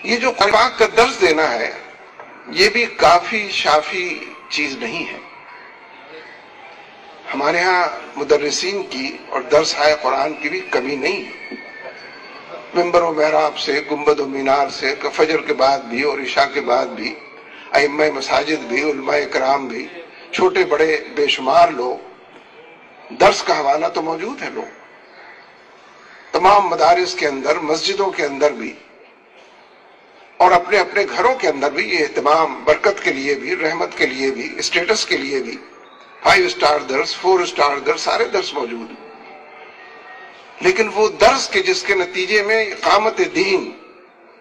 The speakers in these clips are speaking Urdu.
یہ جو قرآن پاک کا درس دینا ہے یہ بھی کافی شافی چیز نہیں ہے. ہمارے ہاں مدرسین کی اور درس ہائے قرآن کی بھی کمی نہیں ہے. ممبر و محراب سے، گنبد و مینار سے، فجر کے بعد بھی اور عشاء کے بعد بھی، ائمہ مساجد بھی، علماء کرام بھی، چھوٹے بڑے بے شمار لوگ، درس کا حوالہ تو موجود ہے. لوگ تمام مدارس کے اندر، مسجدوں کے اندر بھی اور اپنے اپنے گھروں کے اندر بھی یہ اہتمام برکت کے لیے بھی، رحمت کے لیے بھی، اسٹیٹس کے لیے بھی 5 اسٹار درس، 4 اسٹار درس، سارے درس موجود ہیں. لیکن وہ درس کے جس کے نتیجے میں اقامت دین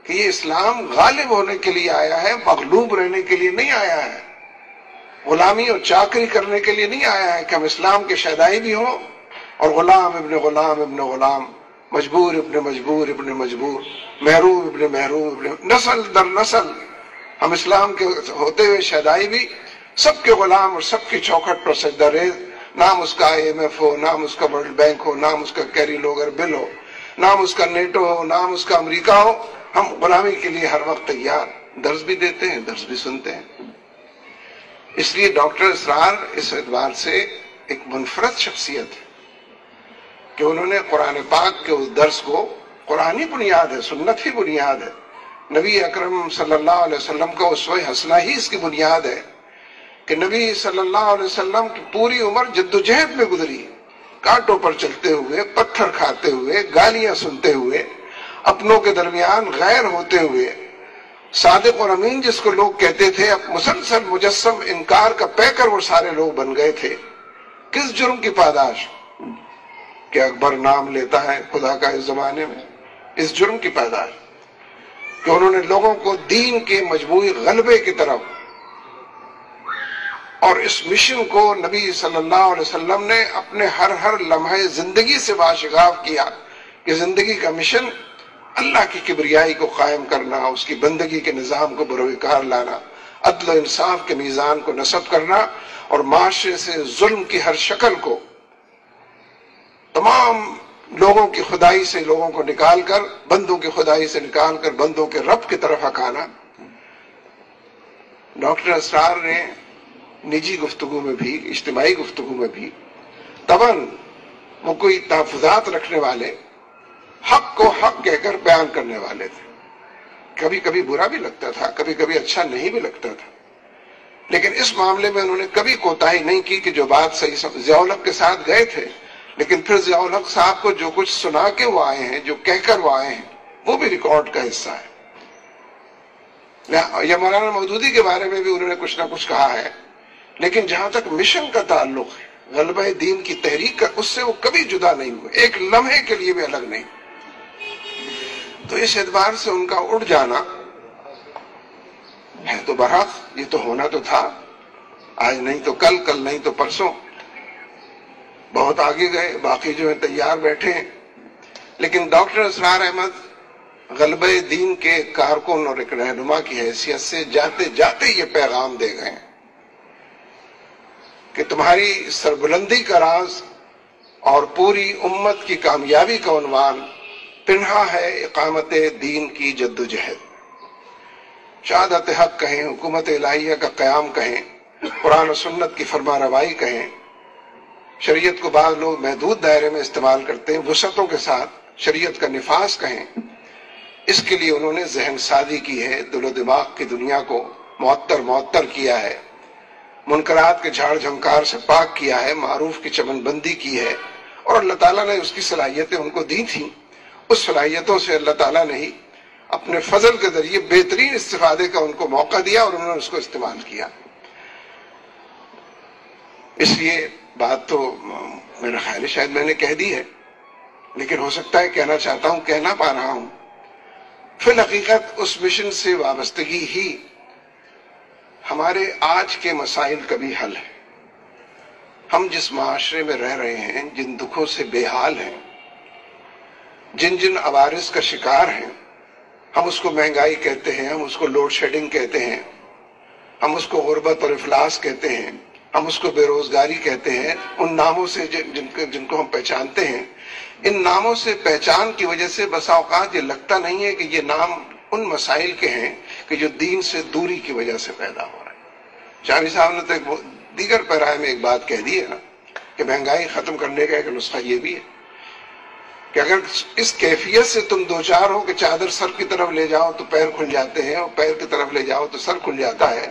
کہ یہ اسلام غالب ہونے کے لیے آیا ہے، مغلوب رہنے کے لیے نہیں آیا ہے، غلامی اور چاکری کرنے کے لیے نہیں آیا ہے کہ ہم اسلام کے شیدائی بھی ہوں اور غلام ابن غلام ابن غلام، مجبور ابن مجبور ابن مجبور، محروم ابن محروم ابن، نسل در نسل ہم اسلام کے ہوتے ہوئے شیدائی بھی، سب کے غلام اور سب کی چوکھٹ پر سجدہ ریز، نام اس کا IMF ہو، نام اس کا ورلڈ بینک ہو، نام اس کا کیری لوگر بل ہو، نام اس کا نیٹو ہو، نام اس کا امریکہ ہو، ہم غلامی کے لیے ہر وقت تیار. درس بھی دیتے ہیں، درس بھی سنتے ہیں. اس لیے ڈاکٹر اسرار اس اعتبار سے ایک منفرد شخصیت ہے کہ انہوں نے قرآن پاک کے اس درس کو، قرآن ہی بنیاد ہے، سنت ہی بنیاد ہے، نبی اکرم صلی اللہ علیہ وسلم کا اسوہ حسنہ ہی اس کی بنیاد ہے کہ نبی صلی اللہ علیہ وسلم کی پوری عمر جدوجہد میں گزری، کانٹوں پر چلتے ہوئے، پتھر کھاتے ہوئے، گالیاں سنتے ہوئے، اپنوں کے درمیان غیر ہوتے ہوئے، صادق اور امین جس کو لوگ کہتے تھے، اب مسلسل مجسم انکار کا پیکر وہ سارے لوگ بن گئے تھے. کس جرم کی پاداش کہ اکبر نام لیتا ہے خدا کا اس زمانے میں؟ اس جرم کی پاداش کہ انہوں نے لوگوں کو دین کے مجموعی غلبے کی طرف اور اس مشن کو نبی صلی اللہ علیہ وسلم نے اپنے ہر لمحے زندگی سے باشغاف کیا کہ زندگی کا مشن اللہ کی کبریائی کو قائم کرنا، اس کی بندگی کے نظام کو بروکار لانا، عدل و انصاف کے میزان کو نصب کرنا اور معاشرے سے ظلم کی ہر شکل کو، تمام لوگوں کی خدائی سے لوگوں کو نکال کر، بندوں کی خدائی سے نکال کر بندوں کے رب کی طرف ہکانا. ڈاکٹر اسرار نے نجی گفتگو میں بھی، اجتماعی گفتگو میں بھی، طبعاً وہ کوئی تحفظات رکھنے والے، حق کو حق کہہ کر بیان کرنے والے تھے. کبھی کبھی برا بھی لگتا تھا، کبھی کبھی اچھا نہیں بھی لگتا تھا، لیکن اس معاملے میں انہوں نے کبھی کوتاہی نہیں کی کہ جو بات صحیح. ضیاء الحق کے ساتھ گئے تھے، لیکن پھر ضیاء الحق صاحب کو جو کچھ سنا کے وہ آئے ہیں، جو کہہ کر وہ آئے ہیں، وہ بھی ریکارڈ کا حصہ ہے. یا مولانا مودودی کے بارے میں بھی انہوں نے کچھ نہ کچھ کہا ہے، لیکن جہاں تک مشن کا تعلق ہے، غلبہ دین کی تحریک کا، اس سے وہ کبھی جدا نہیں ہوئے، ایک لمحے کے لیے بھی الگ نہیں. تو اس اعتبار سے ان کا اٹھ جانا ہے تو برحق، یہ تو ہونا تو تھا، آج نہیں تو کل، کل نہیں تو پرسوں. بہت آگے گئے، باقی جو ہیں تیار بیٹھے ہیں. لیکن ڈاکٹر اسرار احمد غلبہ دین کے کارکن اور ایک رہنما کی حیثیت سے جاتے جاتے یہ پیغام دے گئے کہ تمہاری سربلندی کا راز اور پوری امت کی کامیابی کا عنوان پنہا ہے اقامت دین کی جدوجہد. شہادت حق کہیں، حکومت الہیہ کا قیام کہیں، قرآن و سنت کی فرما روائی کہیں. شریعت کو بعض لوگ محدود دائرے میں استعمال کرتے ہیں، وسعتوں کے ساتھ شریعت کا نفاذ کہیں. اس کے لیے انہوں نے ذہن سازی کی ہے، دل و دماغ کی دنیا کو معطر کیا ہے، منکرات کے جھاڑ جھنکار سے پاک کیا ہے، معروف کی چمن بندی کی ہے، اور اللہ تعالیٰ نے اس کی صلاحیتیں ان کو دی تھیں. اس صلاحیتوں سے اللہ تعالیٰ نے ہی اپنے فضل کے ذریعے بہترین استفادے کا ان کو موقع دیا اور انہوں نے اس کو استعمال کیا. اس لیے بات تو میرا خیال ہے شاید میں نے کہہ دی ہے، لیکن ہو سکتا ہے کہنا چاہتا ہوں، کہنا پا رہا ہوں. فی الحقیقت اس مشن سے وابستگی ہی ہمارے آج کے مسائل کا بھی حل ہے. ہم جس معاشرے میں رہ رہے ہیں، جن دکھوں سے بے حال ہیں، جن عوارض کا شکار ہیں، ہم اس کو مہنگائی کہتے ہیں، ہم اس کو لوڈ شیڈنگ کہتے ہیں، ہم اس کو غربت اور افلاس کہتے ہیں، ہم اس کو بے روزگاری کہتے ہیں. ان ناموں سے جن کو ہم پہچانتے ہیں، ان ناموں سے پہچان کی وجہ سے بسا اوقات یہ لگتا نہیں ہے کہ یہ نام ان مسائل کے ہیں کہ جو دین سے دوری کی وجہ سے پیدا ہو رہے ہیں۔ شامی صاحب نے تو ایک دیگر پیرائے میں ایک بات کہہ دی ہے نا کہ مہنگائی ختم کرنے کا ایک نسخہ یہ بھی ہے کہ اگر اس کیفیت سے تم دو چار ہو کہ چادر سر کی طرف لے جاؤ تو پیر کھل جاتے ہیں اور پیر کی طرف لے جاؤ تو سر کھل جاتا ہے،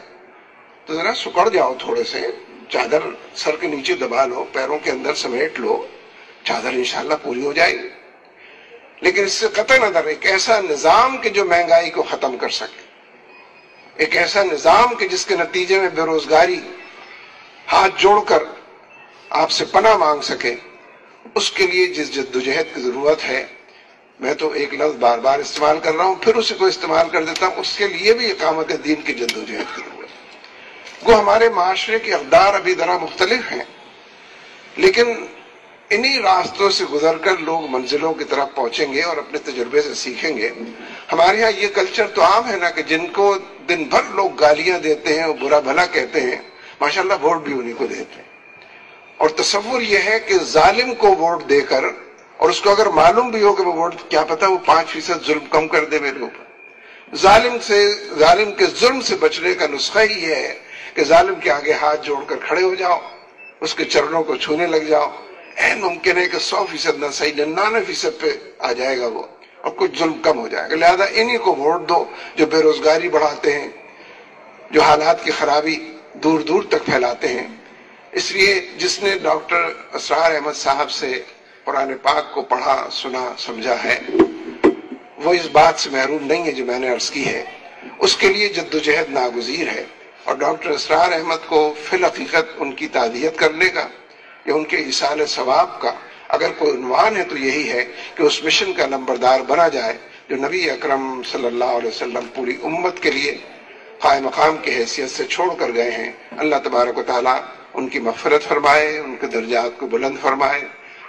تو ذرا سکڑ جاؤ تھوڑے سے، چادر سر کے نیچے دبا لو، پیروں کے اندر سمیٹ لو، چادر انشاءاللہ پوری ہو جائے گی۔ لیکن اس سے قطع نظر ایک ایسا نظام کہ جو مہنگائی کو ختم کر سکے، ایک ایسا نظام کہ جس کے نتیجے میں بے روزگاری ہاتھ جوڑ کر آپ سے پناہ مانگ سکے، اس کے لیے جس جدوجہد کی ضرورت ہے، میں تو ایک لفظ بار بار استعمال کر رہا ہوں، پھر اسی کو استعمال کر دیتا ہوں، اس کے لیے بھی اقامت دین کی جدوجہد کی ضرورت ہے۔ وہ ہمارے معاشرے کے اقدار ابھی ذرا مختلف ہیں، لیکن انہی راستوں سے گزر کر لوگ منزلوں کی طرف پہنچیں گے اور اپنے تجربے سے سیکھیں گے۔ ہمارے ہاں یہ کلچر تو عام ہے نا کہ جن کو دن بھر لوگ گالیاں دیتے ہیں اور برا بھلا کہتے ہیں، ماشاءاللہ ووٹ بھی انہی کو دیتے ہیں، اور تصور یہ ہے کہ ظالم کو ووٹ دے کر، اور اس کو اگر معلوم بھی ہو کہ وہ ووٹ کیا پتا وہ 5% ظلم کم کر دے میرے اوپر، ظالم کے ظلم سے بچنے کا نسخہ ہی یہ ہے کہ ظالم کے آگے ہاتھ جوڑ کر کھڑے ہو جاؤ، اس کے چرنوں کو چھونے لگ جاؤ۔ ممکن ہے کہ 100% نہ صحیح 99% پہ آ جائے گا وہ، اور کچھ ظلم کم ہو جائے گا۔ لہذا انہی کو ووٹ دو جو بے روزگاری بڑھاتے ہیں، جو حالات کی خرابی دور دور تک پھیلاتے ہیں۔ اس لیے جس نے ڈاکٹر اسرار احمد صاحب سے قرآن پاک کو پڑھا، سنا، سمجھا ہے، وہ اس بات سے محروم نہیں ہے جو میں نے عرض کی ہے، اس کے لیے جدوجہد ناگزیر ہے۔ اور ڈاکٹر اسرار احمد کو فی الحقیقت ان کی تعزیت کرنے کا یا ان کے ایصال ثواب کا اگر کوئی عنوان ہے تو یہی ہے کہ اس مشن کا نمبردار بنا جائے جو نبی اکرم صلی اللہ علیہ وسلم پوری امت کے لیے قائم مقام کی حیثیت سے چھوڑ کر گئے ہیں۔ اللہ تبارک و تعالیٰ ان کی مغفرت فرمائے، ان کے درجات کو بلند فرمائے،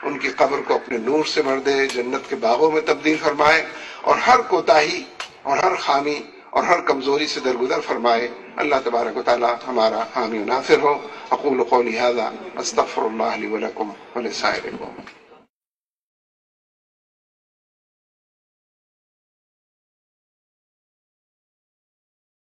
ان کی قبر کو اپنے نور سے بھر دے، جنت کے باغوں میں تبدیل فرمائے، اور ہر کوتاہی اور ہر خامی اور ہر کمزوری سے درگزر فرمائے۔ اللہ تبارک و تعالیٰ ہمارا حامی و ناصر ہو۔ اقول قولی ھذا استغفر اللہ لی ولکم ولسائر المؤمنین۔